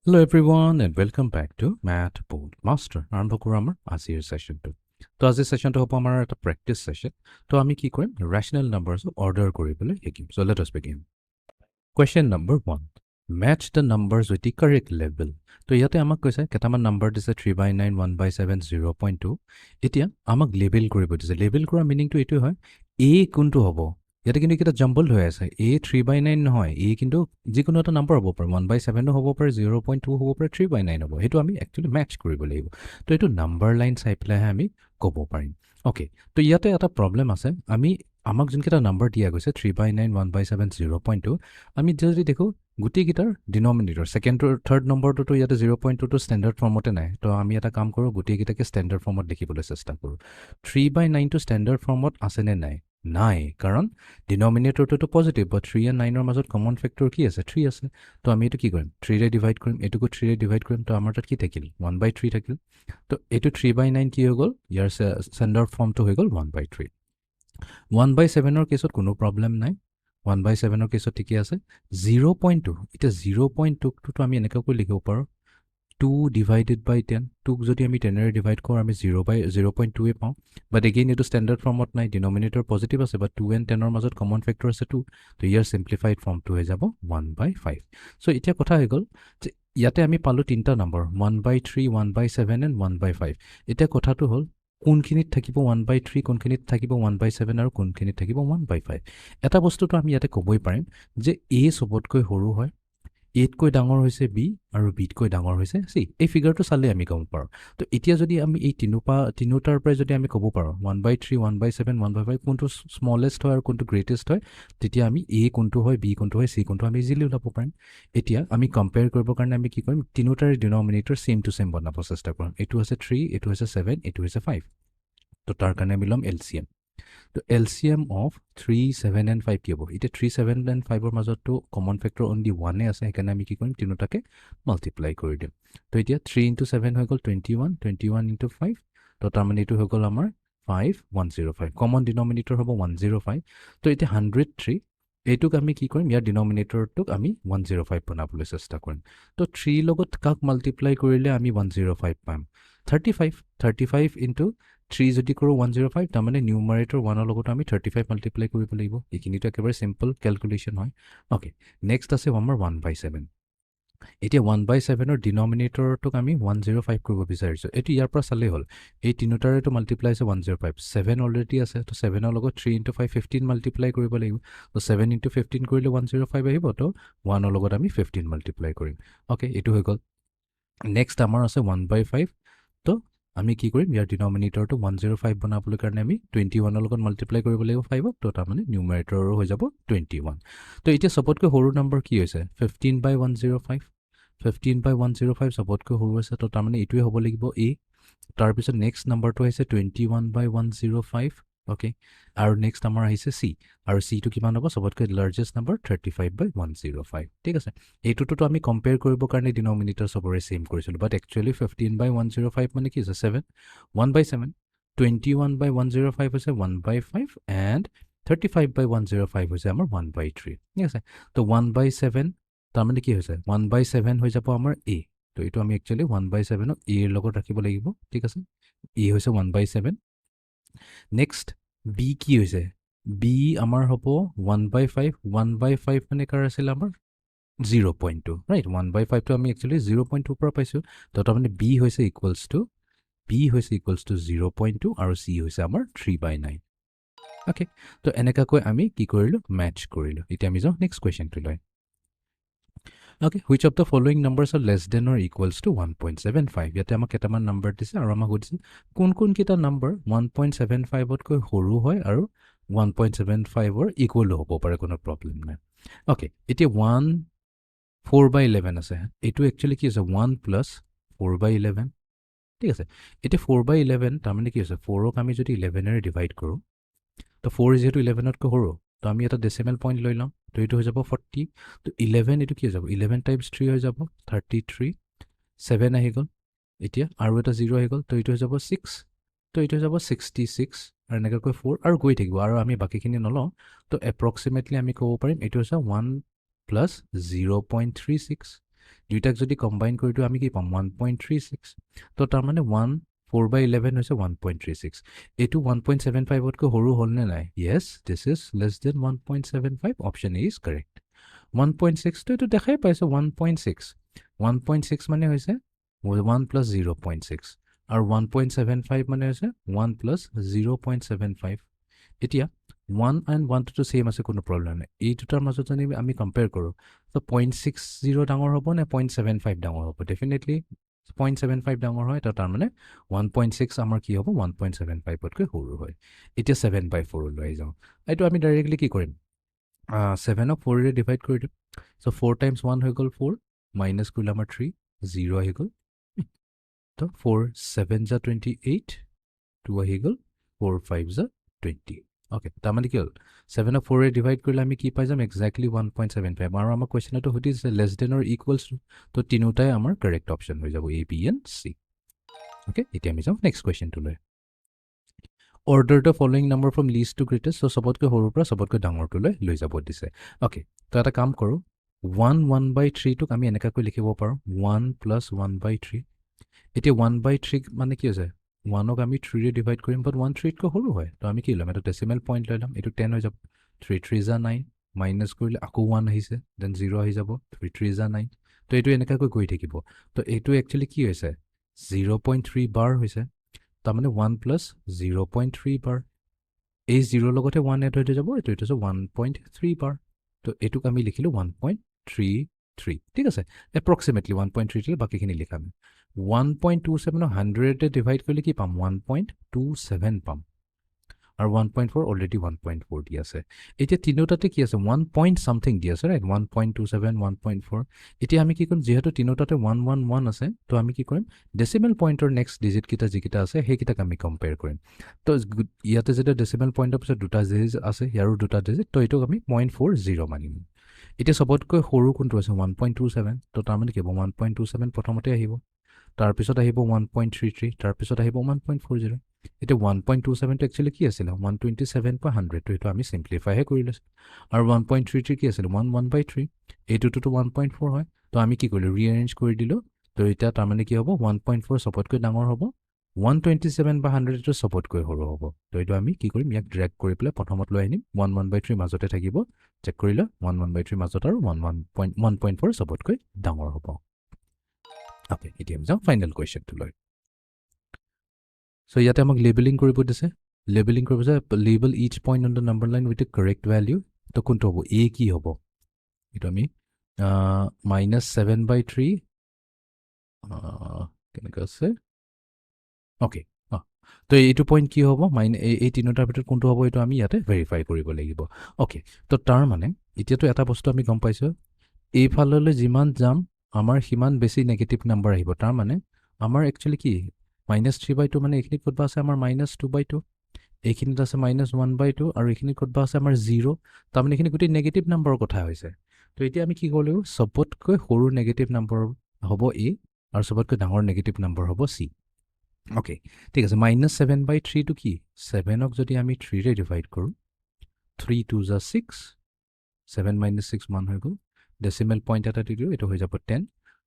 Hello everyone and welcome back to Math Board Master. আৰম্ভ কৰোঁ আমাৰ আজিৰ সেশনটো। তো আজিৰ সেশনটো হ'ব আমাৰ এটা প্ৰেক্টিছ সেশন। তো আমি কি কৰিম ৰেশনেল নাম্বাৰছ অৰ্ডাৰ কৰিবলৈ শিকিম। So let us begin. Question number 1. Match the numbers with the correct level. তো ইয়াতে আমাক কৈছে কেইটামান নাম্বাৰ দিছে 3/9, 1/7, 0.2. এতিয়া আমাক লেবেল কৰিব দিছে। লেবেল কৰা মিনিংটো এইটো হয় A কোনটো হ'ব। ইয়াতে কিন্তু এটা জাম্বল হৈ আছে A 3/9 নহয় A কিন্তু যিকোনো এটা নাম্বাৰ হ'ব পাৰে 1/7 হ'ব পাৰে 0.2 হ'ব পাৰে 3/9 হ'ব সেইটো আমি একচুৱেলি মেচ কৰিব লাগিব তো এইটো নাম্বাৰ লাইন চাই পেলাইহে আমি ক'ব পাৰিম অ'কে তো ইয়াতে এটা প্ৰব্লেম আছে আমাক যোনকেইটা নাম্বাৰ দিয়া গৈছে 3/9 1/7 0.2 আমি যদি দেখোঁ গোটেইকেইটাৰ ডিনমিনেটৰ ছেকেণ্ড থাৰ্ড নম্বৰটোতো ইয়াতে 0.2টো ষ্টেণ্ডাৰ্ড ফৰ্মতে নাই তো আমি এটা কাম কৰোঁ গোটেইকেইটাকে ষ্টেণ্ডাৰ্ড ফৰ্মত লিখিবলৈ চেষ্টা কৰোঁ 3/9টো ষ্টেণ্ডাৰ্ড ফৰ্মত আছেনে নাই কাৰণ ডিনমিনেটৰটোতো পজিটিভ বা 3 and 9ৰ মাজত কমন ফেক্টৰ কি আছে 3 আছে তো আমি এইটো কি কৰিম 3ৰে ডিভাইড কৰিম এইটোকো 3ৰে ডিভাইড কৰিম তো আমাৰ তাত কি থাকিল 1/3 থাকিল তো এইটো 3/9 কি হৈ গ'ল ইয়াৰ ষ্টেণ্ডাৰ্ড ফৰ্মটো হৈ গ'ল 1/3 1/7ৰ কেছত কোনো প্ৰব্লেম নাই 1/7ৰ কেছত ঠিকে আছে 0.2 এতিয়া 0.2টো আমি এনেকুৱাকৈ লিখিব পাৰোঁ 2 divided by 10 2ক যদি আমি 10ৰে ডিভাইড কৰোঁ আমি 0/0.2 পাওঁ বাট এগেইন এইটো ষ্টেণ্ডাৰ্ড ফৰ্মত নাই ডিনমিনেটৰ পজিটিভ আছে বাট 2 and 10ৰ মাজত কমন ফেক্টৰ আছে 2 তো ইয়াৰ চিম্প্লিফাইড ফৰ্মটো হৈ যাব 1/5 চ' এতিয়া কথা হৈ গ'ল যে ইয়াতে আমি পালোঁ তিনিটা নম্বৰ 1/3 1/7 and 1/5 এতিয়া কথাটো হ'ল কোনখিনিত থাকিব 1/3 কোনখিনিত থাকিব 1/7 আৰু কোনখিনিত থাকিব 1/5 এটা বস্তুটো আমি ইয়াতে ক'বই পাৰিম যে A চবতকৈ সৰু হয় এতকৈ ডাঙৰ হৈছে বি আৰু বিতকৈ ডাঙৰ হৈছে চি এই ফিগাৰটো চালে আমি গম পাৰোঁ তো এতিয়া যদি আমি এই তিনিটাৰ পৰাই যদি আমি ক'ব পাৰোঁ 1/3 1/7 1/5 কোনটো স্মলেষ্ট হয় আৰু কোনটো গ্ৰেটেষ্ট হয় তেতিয়া আমি এ কোনটো হয় বি কোনটো হয় চি কোনটো আমি ইজিলি ওলাব পাৰিম এতিয়া আমি কম্পেয়াৰ কৰিবৰ কাৰণে আমি কি কৰিম তিনিটাৰে ডিনমিনেটৰ ছেম টু ছেম বনাব চেষ্টা কৰিম এইটো হৈছে 3 এইটো হৈছে 7 এইটো হৈছে 5 তো তাৰ কাৰণে আমি ল'ম LCM তো LCM of 3, 7 and 5 কি হ'ব এতিয়া 3, 7 and 5ৰ মাজততো কমন ফেক্টৰ অনলি 1 আছে সেইকাৰণে আমি কি কৰিম তিনিটাকে মাল্টিপ্লাই কৰি দিম তো এতিয়া 3 into 7 হৈ গ'ল 21 21 into 5 তো তাৰমানে এইটো হৈ গ'ল আমাৰ 5105 কমন ডিনমিনেটৰ হ'ব 105 তো এতিয়া 103 এইটোক আমি কি কৰিম ইয়াৰ ডিনমিনেটৰটোক আমি 105 বনাবলৈ চেষ্টা কৰিম তো 3 লগত কাক মাল্টিপ্লাই কৰিলে আমি 105 পাম 35 into 3 যদি কৰোঁ 105 তাৰমানে নিউমাৰেটৰ 1ৰ লগত আমি 35 মাল্টিপ্লাই কৰিব লাগিব এইখিনিতো একেবাৰে চিম্পল কেলকুলেশ্যন হয় অ'কে নেক্সট আছে আমাৰ 1/7 এতিয়া 1/7ৰ ডিনমিনেটৰটোক আমি 105 কৰিব বিচাৰিছোঁ এইটো ইয়াৰ পৰা চালেই হ'ল এই তিনিটাৰেতো মাল্টিপ্লাই আছে 105 7 অলৰেডি আছে তো 7ৰ লগত 3 into 5 15 মাল্টিপ্লাই কৰিব লাগিব তো 7 into 15 কৰিলে 105 আহিব তো 1ৰ লগত আমি 15 মাল্টিপ্লাই কৰিম অ'কে এইটো হৈ গ'ল নেক্সট আমাৰ আছে 1/5 তো আমি কি কৰিম ইয়াৰ ডিনমিনেটৰটো 105 বনাবলৈ কাৰণে আমি 21ৰ লগত মাল্টিপ্লাই কৰিব লাগিব 5ক তো তাৰমানে নিউমাৰেটৰো হৈ যাব 21 তো এতিয়া চবতকৈ সৰু নম্বৰ কি হৈছে 15/105 15/105 চবতকৈ সৰু আছে তো তাৰমানে এইটোৱে হ'ব লাগিব A তাৰপিছত নেক্সট নম্বৰটো আহিছে 21/105 অ'কে আৰু নেক্সট আমাৰ আহিছে C আৰু Cটো কিমান হ'ব চবতকৈ লাৰ্জেষ্ট নম্বৰ 35/105 ঠিক আছে এইটোতো আমি কম্পেয়াৰ কৰিবৰ কাৰণে ডিনমিনেটৰ চবৰে ছেম কৰিছিলোঁ বাট একচুৱেলি 15/105 মানে কি হৈছে 7 1/7 21/105 হৈছে 1/5 এণ্ড 35/105 হৈছে আমাৰ 1/3 ঠিক আছে তো 1/7 তাৰমানে কি হৈছে 1/7 হৈ যাব আমাৰ A তো এইটো আমি একচুৱেলি 1/7ক A ৰ লগত ৰাখিব লাগিব ঠিক আছে A হৈছে 1/7 নেক্সট B কি হৈছে B আমাৰ হ'ব 1/5 1/5 মানে কাৰ আছিল আমাৰ 0.2 ৰাইট 1/5টো আমি একচুৱেলি 0.2 পৰা পাইছোঁ তো তাৰমানে B হৈছে ইকুৱেলছ টু 0.2 আৰু C হৈছে আমাৰ 3/9 অ'কে তো এনেকুৱাকৈ আমি কি কৰিলোঁ মেটচ কৰিলোঁ এতিয়া আমি যাওঁ নেক্সট কুৱেশ্যনটো লৈ okay which of the following numbers are less than or equals to 1.75 ইয়াতে আমাক কেইটামান নাম্বাৰ দিছে আৰু আমাক সুধিছে কোনকেইটা নাম্বাৰ 1.75তকৈ সৰু হয় আৰু 1.75ৰ ইকুৱেলো হ'ব পাৰে কোনো প্ৰব্লেম নাই অ'কে এতিয়া 4/11 আছে এইটো একচুৱেলি কি আছে 1 প্লাছ 4/11 ঠিক আছে এতিয়া 4/11 তাৰমানে কি হৈছে 4ক আমি যদি 11ৰে ডিভাইড কৰোঁ তো 4 যিহেতু 11তকৈ সৰু তো আমি এটা ডেচিমেল পইণ্ট লৈ লওঁ তো এইটো হৈ যাব 40 তো 11 এইটো কি হৈ যাব 11 টাইমছ 3 হৈ যাব 33 7 আহি গ'ল এতিয়া আৰু এটা 0 আহি গ'ল তো এইটো হৈ যাব 6 তো এইটো হৈ যাব 66 আৰু এনেকুৱাকৈ 4 আৰু গৈ থাকিব আৰু আমি বাকীখিনি নলওঁ তো এপ্ৰক্সিমেটলি আমি ক'ব পাৰিম এইটো হৈছে 1 প্লাছ 0.36 দুইটাক যদি কম্বাইন কৰি দিওঁ আমি কি পাম 1.36 তো তাৰমানে 4/11 হৈছে 1.36 এইটো 1.75তকৈ সৰু হ'লনে নাই yes this is less than 1.75 option A is correct 1.6 তো এইটো দেখাই পাইছে 1.6 মানে হৈছে 1 plus 0.6 আৰু 1.75 মানে হৈছে 1 plus 0.75 এতিয়া 1 and 1 to same আছে কোনো প্ৰবলেম নাই এই দুটাৰ মাজত যদি আমি কম্পেয়াৰ কৰোঁ তো 0.60 ডাঙৰ হ'ব নে 0.75 ডাঙৰ হ'ব ডেফিনেটলি 0.75 ডাঙৰ হয় তো তাৰমানে 1.6 আমাৰ কি হ'ব 1.75তকৈ সৰু হয় এতিয়া 7/4 লৈ যাওঁ এইটো আমি ডাইৰেক্টলি কি কৰিম 7ক 4ৰে ডিভাইড কৰি দিম চ' 4 times 1 হৈ গ'ল 4 মাইনাছ কৰিলে আমাৰ 3 0 আহি গ'ল তো 4 7 যা 28 2 আহি গ'ল 4 5 যা 20 অ'কে তাৰমানে কি হ'ল 7ক 4ৰে ডিভাইড কৰিলে আমি কি পাই যাম এক্সেক্টলি 1.75 আৰু আমাৰ কুৱেশ্যনটো সুধিছে less than or equals to তো তিনিটাই আমাৰ কাৰেক্ট অপশ্যন হৈ যাব A, B and C okay এতিয়া আমি যাওঁ নেক্সট কুৱেশ্যনটোলৈ order the following number from least to greatest so' চবতকৈ সৰুৰ পৰা চবতকৈ ডাঙৰটোলৈ লৈ যাব দিছে অ'কে তো এটা কাম কৰোঁ 1/3টোক আমি এনেকুৱাকৈ লিখিব পাৰোঁ 1 plus 1/3 এতিয়া 1/3 মানে কি হৈছে 1ক আমি 3ৰে ডিভাইড কৰিম বাট 1 3তকৈ সৰু হয় তো আমি কি ল'ম এটা ডেচিমেল পইণ্ট লৈ ল'ম এইটো 10 হৈ যাব 3 3 যা 9 মাইনাছ কৰিলে আকৌ 1 আহিছে দেন 0 আহি যাব 3 3 যা 9 তো এইটো এনেকুৱাকৈ গৈ থাকিব তো এইটো একচুৱেলি কি হৈছে 0.3 বাৰ হৈছে তাৰমানে 1 plus 0.3 বাৰ এই 0ৰ লগতে 1 এড হৈ যাব এইটো হৈছে 1.3 বাৰ তো এইটোক আমি লিখিলোঁ 1.33 ঠিক আছে এপ্ৰক্সিমেটলি 1.33 বাকীখিনি লিখাম 1.27 100ৰে ডিভাইড কৰিলে কি পাম 1.27 পাম আৰু 1.4 অলৰেডি 1.4 দি আছে এতিয়া তিনিওটাতে কি আছে 1 point something দি আছে ৰাইট 1.27 1.4 এতিয়া আমি কি কৰিম যিহেতু তিনিওটাতে 111 আছে তো আমি কি কৰিম ডেচিমেল পইণ্টৰ নেক্সট ডিজিটকেইটা যিকেইটা আছে সেইকেইটাক আমি কম্পেয়াৰ কৰিম তো ইয়াতে যেতিয়া ডেচিমেল পইণ্টৰ পিছত দুটা ডিজিট আছে ইয়াৰো দুটা ডিজিট তো এইটোক আমি 0.40 মানিম এতিয়া চবতকৈ সৰু কোনটো আছে 1.27 তো তাৰমানে কি হ'ব 1.27 প্ৰথমতে আহিব তাৰপিছত আহিব 1.33 তাৰপিছত আহিব 1.40 এতিয়া 1.27টো একচুৱেলি কি আছিলে 127/100 তো এইটো আমি চিম্প্লিফাইহে কৰি লৈছোঁ আৰু 1.33 কি আছিলে 1/3 এইটোতো 1.4 হয় তো আমি কি কৰিলোঁ ৰিএৰেঞ্জ কৰি দিলোঁ তো এতিয়া তাৰমানে কি হ'ব 1.4 চবতকৈ ডাঙৰ হ'ব 127/100 এইটো চবতকৈ সৰু হ'ব তো এইটো আমি কি কৰিম ইয়াক ড্ৰেগ কৰি পেলাই প্ৰথমত লৈ আনিম 1/3 মাজতে থাকিব চেক কৰিলে 1/3 মাজত আৰু 1.4 চবতকৈ ডাঙৰ হ'ব অ'কে এতিয়া আমি যাওঁ ফাইনেল কুৱেশ্যনটোলৈ চ' ইয়াতে আমাক লেবেলিং কৰিব দিছে লেবেলিং কৰিব দিছে label each point on the number line with the correct value তো কোনটো হ'ব এ কি হ'ব এইটো আমি -7/3 কেনেকৈ আছে অ'কে তো এইটো পইণ্ট কি হ'ব এই তিনিটাৰ ভিতৰত কোনটো হ'ব এইটো আমি ইয়াতে ভেৰিফাই কৰিব লাগিব অ'কে তো তাৰ মানে এতিয়াতো এটা বস্তু আমি গম পাইছোঁ এইফাললৈ যিমান যাম আমাৰ সিমান বেছি নেগেটিভ নাম্বাৰ আহিব তাৰ মানে আমাৰ একচুৱেলি কি -3/2 মানে এইখিনিত ক'তবা আছে আমাৰ -2/2 এইখিনিত আছে -1/2 আৰু এইখিনিত ক'তবা আছে আমাৰ 0 তাৰমানে এইখিনি গোটেই নেগেটিভ নাম্বাৰৰ কথা হৈছে তো এতিয়া আমি কি কৰিব লাগিব চবতকৈ সৰু নেগেটিভ নাম্বাৰ হ'ব এ আৰু চবতকৈ ডাঙৰ নেগেটিভ নাম্বাৰ হ'ব চি অ'কে ঠিক আছে -7/3টো কি 7ক যদি আমি 3ৰে ডিভাইড কৰোঁ 3 2 যা 6 7 - 6 1 হৈ গ'ল ডেচিমেল পইণ্ট এটা দি দিওঁ এইটো হৈ যাব 10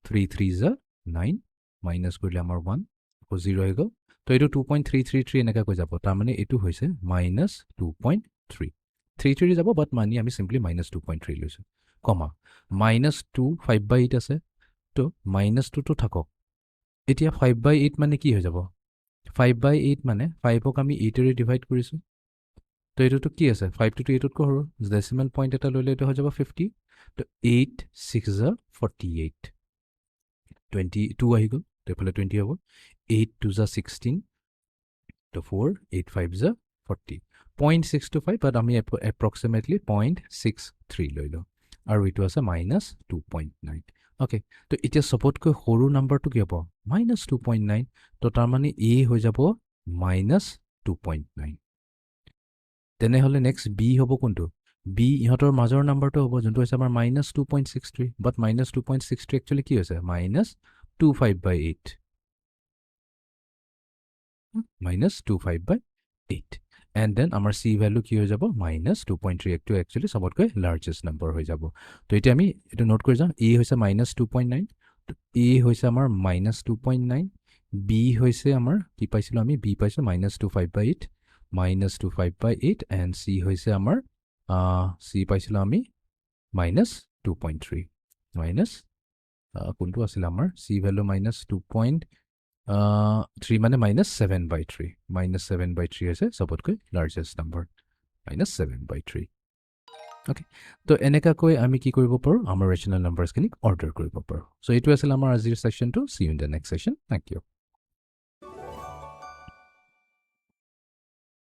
3 3 যা 9 মাইনাছ কৰিলে আমাৰ 1 আকৌ 0 হৈ গ'ল তো এইটো 2.333 এনেকৈ কৈ যাব তাৰমানে এইটো হৈছে -2.3 3 যাব বাট মানি আমি চিম্পলি -2.3 লৈছোঁ কমা -2 5/8 আছে তো -2টো থাকক এতিয়া 5/8 মানে কি হৈ যাব 5/8 মানে 5ক আমি 8ৰে ডিভাইড কৰিছোঁ তো এইটোতো কি আছে 5 to 8তকৈ সৰু ডেচিমেল পইণ্ট এটা লৈ এইটো হৈ যাব 50 তো 8 6 যা 48 22 আহি গ'ল তো এইফালে 20 হ'ব 8 2 যা 16 তো 4 8 5 যা 40 0.625 বাট আমি এপ্ৰক্সিমেটলি 0.63 লৈ লওঁ আৰু এইটো আছে -2.9 অ'কে তো এতিয়া চবতকৈ সৰু নাম্বাৰটো কি হ'ব -2.9 তো তাৰমানে এ হৈ যাব -2.9 তেনেহ'লে নেক্সট বি হ'ব কোনটো বি ইহঁতৰ মাজৰ নাম্বাৰটো হ'ব যোনটো হৈছে আমাৰ -2.63 বাট -2.63 একচুৱেলি কি হৈছে -25/8 -25/8 এণ্ড দেন আমাৰ চি ভেল্যু কি হৈ যাব -2.3 এইটো একচুৱেলি চবতকৈ লাৰ্জেষ্ট নাম্বাৰ হৈ যাব তো এতিয়া আমি এইটো নোট কৰি যাওঁ এ হৈছে -2.9 A হৈছে আমাৰ -2.9, B হৈছে আমাৰ কি পাইছিলোঁ আমি B পাইছোঁ -25/8 -25/8 and C হৈছে আমাৰ C পাইছিলোঁ আমি -2.3 মাইনাছ কোনটো আছিলে আমাৰ C ভেলু -2.3 মানে -7/3 -7/3 হৈছে চবতকৈ লাৰ্জেষ্ট নাম্বাৰ -7/3 অ'কে তো এনেকুৱাকৈ আমি কি কৰিব পাৰোঁ আমাৰ ৰেচনেল নাম্বাৰছখিনিক অৰ্ডাৰ কৰিব পাৰোঁ চ' এইটো আছিল আমাৰ আজিৰ ছেশ্যনটো see you in the next session thank U